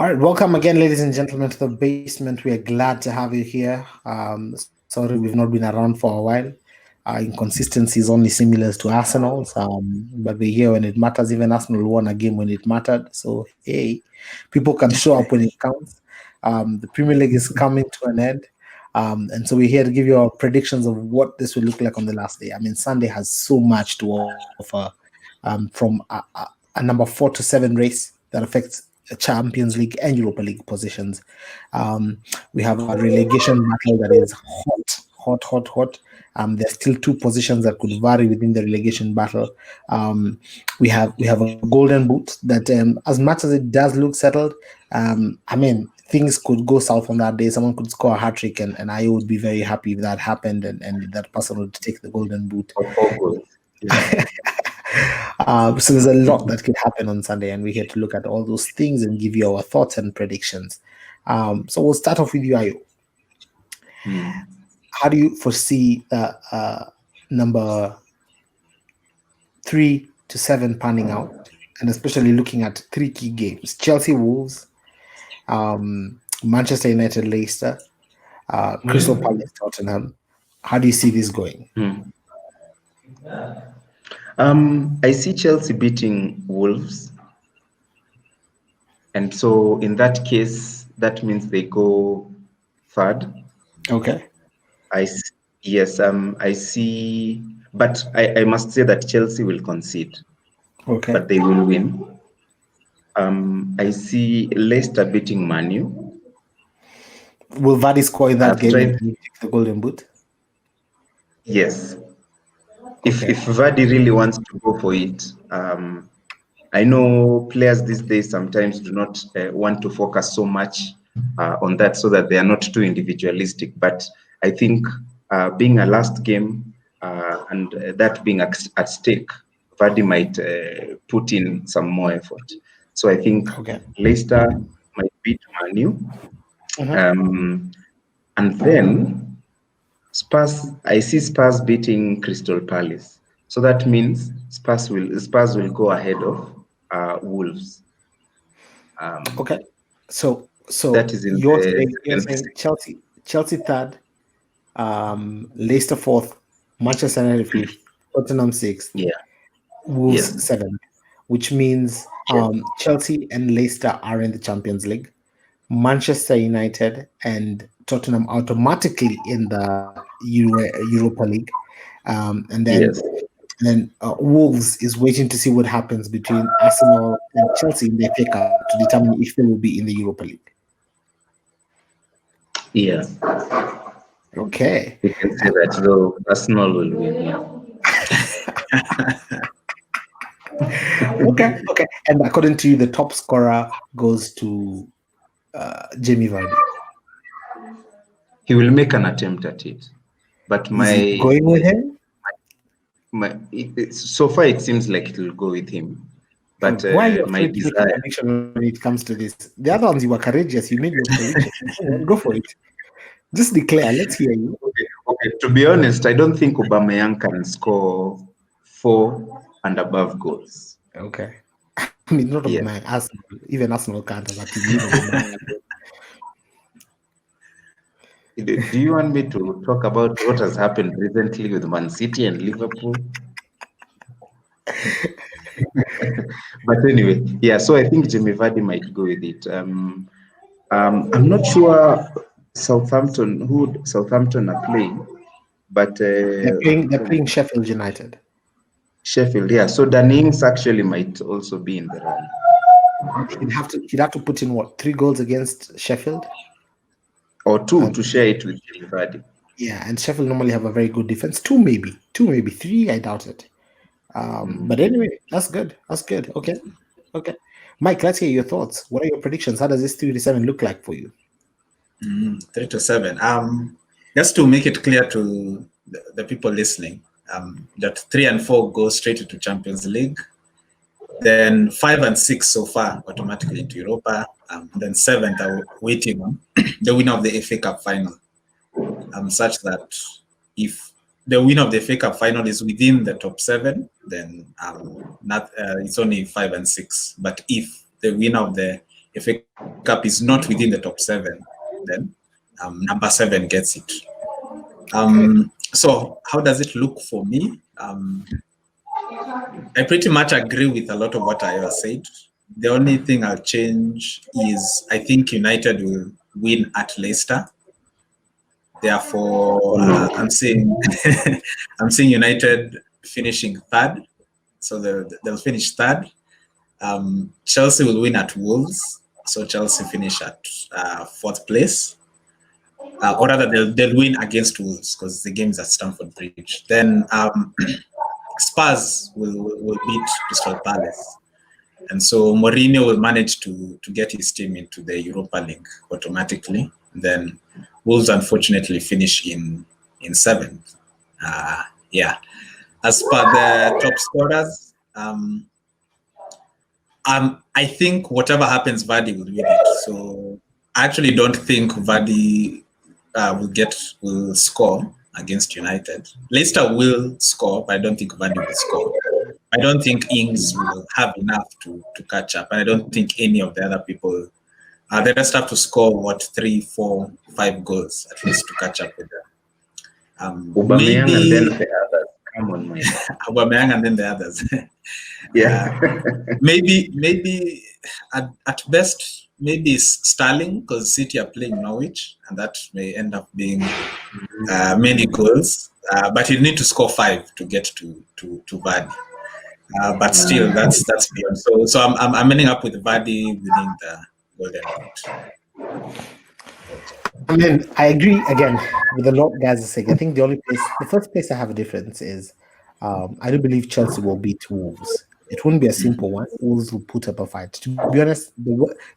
All right, welcome again, ladies and gentlemen, to the basement. We are glad to have you here. Sorry, we've not been around for a while. Inconsistency is only similar to Arsenal's, but we're here when it matters. Even Arsenal won a game when it mattered. So, hey, people can show up when it counts. The Premier League is coming to an end. And so we're here to give you our predictions of what this will look like on the last day. I mean, Sunday has so much to offer, from a number 4 to 7 race that affects Champions League and Europa League positions. We have a relegation battle that is hot, hot, hot, hot. There's still 2 positions that could vary within the relegation battle. We have a golden boot that, as much as it does look settled, I mean, things could go south on that day. Someone could score a hat trick, and I would be very happy if that happened, and that person would take the golden boot. Yeah. So there's a lot that could happen on Sunday, and we're here to look at all those things and give you our thoughts and predictions. So we'll start off with you, Ayo. How do you foresee number 3 to 7 panning out, and especially looking at 3 key games: Chelsea, Wolves, Manchester United, Leicester, Crystal Palace, Tottenham? How do you see this going? I see Chelsea beating Wolves, and so in that case, that means they go third. Okay. I see, but I must say that Chelsea will concede. Okay. But they will win. I see Leicester beating Man U. Will Vardy score in that game and take the golden boot? Yes. If Vardy really wants to go for it, I know players these days sometimes do not want to focus so much on that, so that they are not too individualistic. But I think being a last game and that being at stake, Vardy might put in some more effort. So I think Leicester might beat Man U. And then Spurs, I see Spurs beating Crystal Palace. So that means Spurs will go ahead of Wolves. Okay. So that is in you're saying Chelsea third, Leicester fourth, Manchester United fifth, Tottenham sixth, Wolves seventh, which means Chelsea and Leicester are in the Champions League. Manchester United and Tottenham automatically in the Europa League, and then Wolves is waiting to see what happens between Arsenal and Chelsea in the FA Cup to determine if they will be in the Europa League. Yeah. Okay. We can say that though Arsenal will win. Yeah. Okay. And according to you, the top scorer goes to Jamie Vardy. He will make an attempt at it, but going with him. So far it seems like it will go with him. But why are you afraid to make a prediction when it comes to this? The other ones you were courageous. You made your prediction. Go for it. Just declare. Let's hear you. Okay. To be honest, I don't think Aubameyang can score 4 and above goals. Okay. I mean, not Aubameyang. Arsenal, even Arsenal can't as a team. Do you want me to talk about what has happened recently with Man City and Liverpool? But anyway, yeah. So I think Jamie Vardy might go with it. I'm not sure who Southampton are playing, but they're playing Sheffield United. Sheffield, yeah. So Danny Ings actually might also be in the run. He'd have to put in what, 3 goals against Sheffield, or 2 to share it with Jamie Vardy. Yeah, and Sheffield normally have a very good defense. 2 maybe 3. I doubt it. But anyway, that's good. Okay. Mike, let's hear your thoughts. What are your predictions? How does this 3 to 7 look like for you? 3 to 7. Just to make it clear to the people listening, that 3 and 4 go straight into Champions League. Then 5 and 6 so far automatically into Europa. Then 7th are waiting on the winner of the FA Cup final. Such that if the winner of the FA Cup final is within the top 7, then it's only 5 and 6. But if the winner of the FA Cup is not within the top 7, then number 7 gets it. So how does it look for me? I pretty much agree with a lot of what Ayo said. The only thing I'll change is I think United will win at Leicester. Therefore, I'm seeing I'm seeing United finishing third, so they'll finish third. Chelsea will win at Wolves, so Chelsea finish at 4th place. Or rather, they'll win against Wolves because the game is at Stamford Bridge. Then Spurs will beat Crystal Palace. And so Mourinho will manage to get his team into the Europa League automatically. Then Wolves unfortunately finish in 7th. Yeah. As per the top scorers, I think whatever happens, Vardy will win it. So I actually don't think Vardy will score against United. Leicester will score, but I don't think Vardy will score. I don't think Ings will have enough to catch up, and I don't think any of the other people. They just have to score 3, 4, 5 goals at least to catch up with them. Aubameyang and then the others. Come on, man. Aubameyang and then the others. Yeah. maybe at best, maybe Sterling, because City are playing Norwich, and that may end up being many goals. But you need to score 5 to get to Vardy. But still, that's beyond. So I'm ending up with Vardy winning the Golden Boot. I mean, I agree again with a lot guys are saying. I think the first place I have a difference is I do believe Chelsea will beat Wolves. It wouldn't be a simple one. Wolves will put up a fight. To be honest,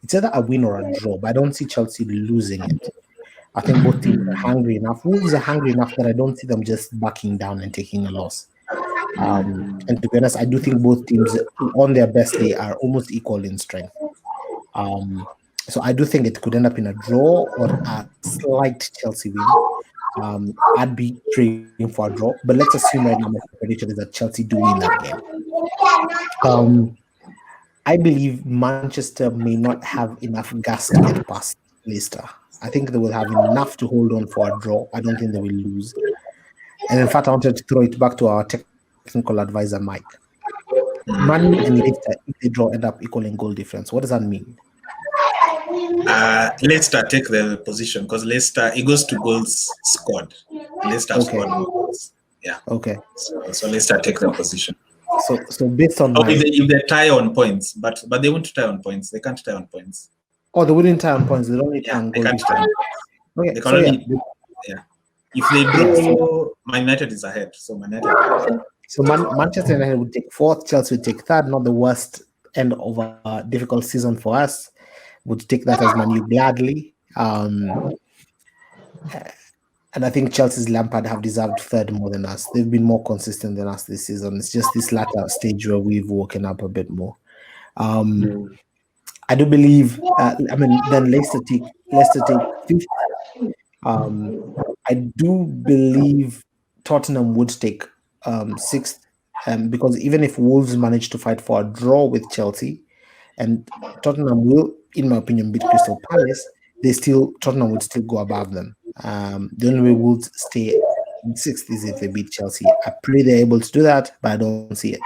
it's either a win or a draw, but I don't see Chelsea losing it. I think both teams are hungry enough. Wolves are hungry enough that I don't see them just backing down and taking a loss. And to be honest, I do think both teams on their best day are almost equal in strength. So I do think it could end up in a draw or a slight Chelsea win. I'd be praying for a draw, but let's assume right now my prediction is that Chelsea do win that game. I believe Manchester may not have enough gas to get past Leicester. I think they will have enough to hold on for a draw. I don't think they will lose. And in fact, I wanted to throw it back to our technical advisor, Mike. Man and Leicester, if they draw, end up equaling goal difference. What does that mean? Leicester take the position because Leicester, it goes to goals scored. Leicester scored more goals. Yeah. Okay. So Leicester take the position. So based on if they tie on points, but they won't tie on points. They can't tie on points. Oh, they wouldn't tie on points. They only tie on goal difference. Okay. They can only, If they draw, Man United is ahead. So Man United. So Manchester United would take 4th, Chelsea would take 3rd. Not the worst end of a difficult season for us. Would take that as Man U gladly. And I think Chelsea's Lampard have deserved 3rd more than us. They've been more consistent than us this season. It's just this latter stage where we've woken up a bit more. I do believe. Then Leicester take 5th. I do believe Tottenham would take 6th, because even if Wolves manage to fight for a draw with Chelsea, and Tottenham will, in my opinion, beat Crystal Palace, Tottenham would still go above them. The only way Wolves stay in 6th is if they beat Chelsea. I pray they're able to do that, but I don't see it.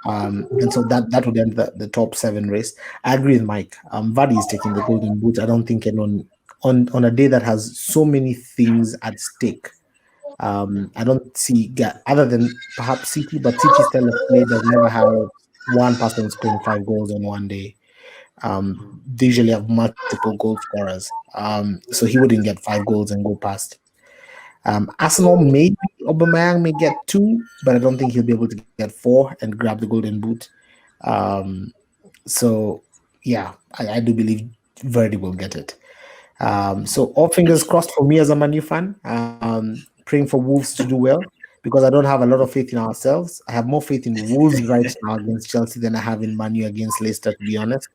And so that would end the top 7 race. I agree with Mike. Vardy is taking the Golden Boot. I don't think anyone on a day that has so many things at stake. I don't see, other than perhaps City, but City's style of play does never have one person scoring 5 goals on one day. They usually have multiple goal scorers. So he wouldn't get 5 goals and go past. Arsenal, maybe Aubameyang may get 2, but I don't think he'll be able to get 4 and grab the Golden Boot. So yeah, I do believe Vardy will get it. So all fingers crossed for me as a Man U fan. Praying for Wolves to do well, because I don't have a lot of faith in ourselves. I have more faith in Wolves right now against Chelsea than I have in Man U against Leicester, to be honest.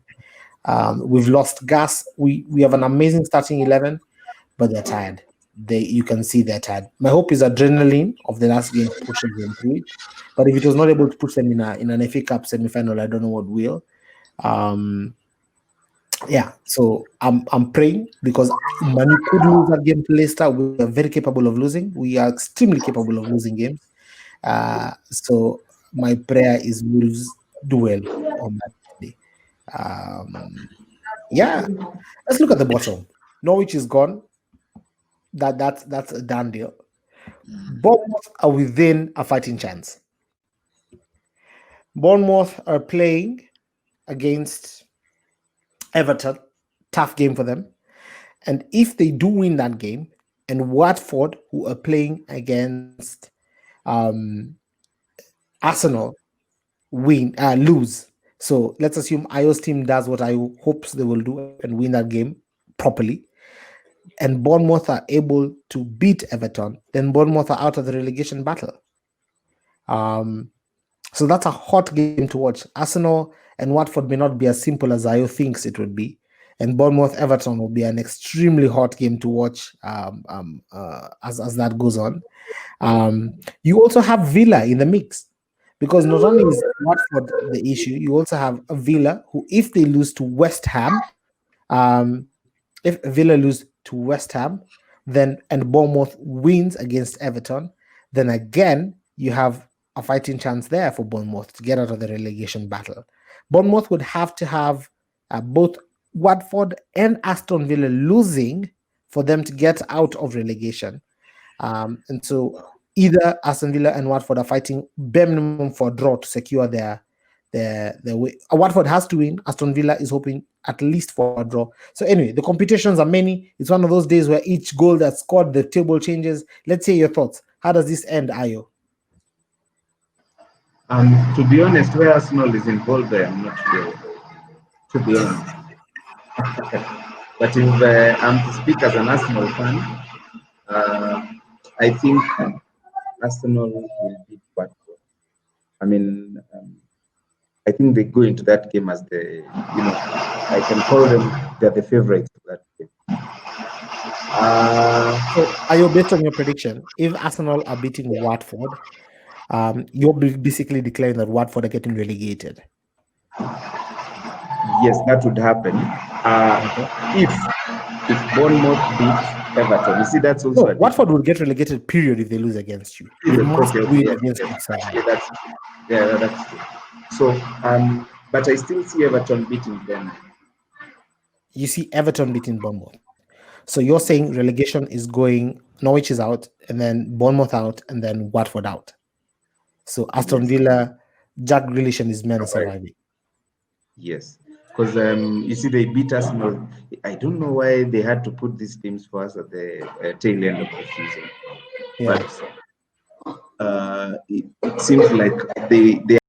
We've lost gas. We have an amazing starting 11, but they're tired. You can see they're tired. My hope is adrenaline of the last game pushes them through it. But if it was not able to push them in an FA Cup semi-final, I don't know what will. Yeah, so I'm praying because Manu could lose that game to Leicester. We are very capable of losing. We are extremely capable of losing games. So my prayer is Wolves do well on that day. Um, yeah, let's look at the bottom. Norwich is gone. That's a done deal. Bournemouth are within a fighting chance. Bournemouth are playing against Everton. Tough game for them. And if they do win that game, and Watford, who are playing against um, Arsenal, lose. So let's assume Io's team does what I hopes they will do and win that game properly, and Bournemouth are able to beat Everton, then Bournemouth are out of the relegation battle. Um, so that's a hot game to watch. Arsenal and Watford may not be as simple as Io thinks it would be, and Bournemouth Everton will be an extremely hot game to watch as that goes on. You also have Villa in the mix because not only is Watford the issue, you also have a Villa who, if they lose to West Ham, if Villa lose to West Ham, then and Bournemouth wins against Everton, then again you have a fighting chance there for Bournemouth to get out of the relegation battle. Bournemouth would have to have both Watford and Aston Villa losing for them to get out of relegation. And so either Aston Villa and Watford are fighting bare minimum for a draw to secure their way. Watford has to win. Aston Villa is hoping at least for a draw. So anyway, the competitions are many. It's one of those days where each goal that's scored, the table changes. Let's hear your thoughts. How does this end, Ayo? To be honest, where Arsenal is involved, I'm not sure. To be honest, but if I'm to speak as an Arsenal fan, I think Arsenal will beat Watford. I mean, I think they go into that game as I can call them, they're the favorites of that game. So, Ayo, based on your prediction, if Arsenal are beating Watford, you're basically declaring that Watford are getting relegated. Yes, that would happen. If Bournemouth beats Everton, you see, that's also no, Watford will get relegated. Period. If they lose against you, they must win against each other. That's true. So, but I still see Everton beating them. You see Everton beating Bournemouth. So you're saying relegation is going, Norwich is out, and then Bournemouth out, and then Watford out. So Aston Villa, Jack Grealish and his men are surviving. Yes, because you see, they beat us. I don't know why they had to put these teams for us at the tail end of the season, Yeah. but it seems like they